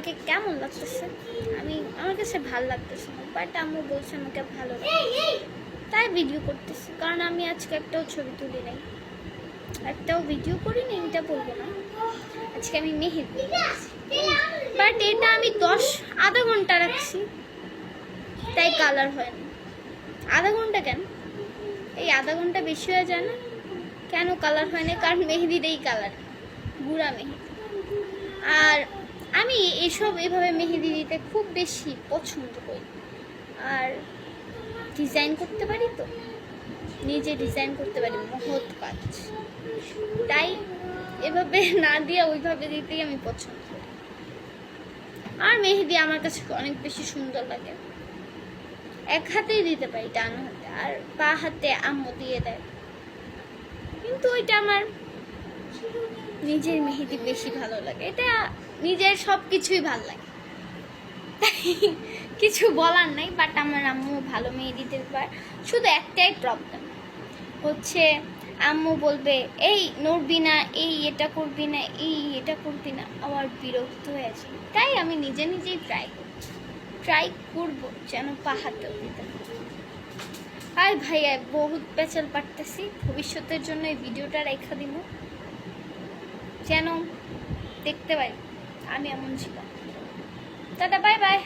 আমাকে কেমন লাগতেছে, আমার কাছে ভালো লাগতেছে না, বাট আম্মু বলছে আমাকে ভালো লাগছে, তাই ভিডিও করতেছি। কারণ আমি আজকে একটাও ছবি তুলি নাই, একটাও ভিডিও করি নি, এটা বলবো না। আজকে আমি মেহেদি, বাট এটা আমি আধা ঘন্টা রাখছি, তাই কালার হয়নি। আধা ঘন্টা কেন, এই আধা ঘন্টা বেশি হয়ে যায় না? কেন কালার হয় না? কারণ মেহেদিটাই কালার, গুঁড়া মেহেদি। আর আমি এভাবে মেহেদি দিতে খুব বেশি পছন্দ করি, আর ডিজাইন করতে পারি, তো নিজে ডিজাইন করতে পারি, মহৎ কাজ। তাই এভাবে না দিয়ে ওইভাবে দিতেই আমি পছন্দ করি। আর মেহেদি আমার কাছে অনেক বেশি সুন্দর লাগে। এক হাতেই দিতে পারি, ডান হাতে, আর বা হাতে আম্মু দিয়ে দেয়, কিন্তু ওইটা আমার নিজের মেহেদি বেশি ভালো লাগে। এটা নিজের সব কিছুই ভালো লাগে, তাই কিছু বলার নাই। বাট আমার আম্মু ভালো মেহেদি দিতে পারে, শুধু একটাই প্রবলেম হচ্ছে, আম্মু বলবে এই নড়বি না, এই এটা করবি না, এই এটা করবি না, আমার বিরক্ত হয়ে যায়। তাই আমি নিজেই ট্রাই করবো যেন পাহাতেও দিতে। আর ভাইয়া বহুত পেঁচাল পারতেছি, ভবিষ্যতের জন্য এই ভিডিওটা রেখা দিব, যেন দেখতে পাই আমি এমন ছিলাম। দাদা বাই বাই।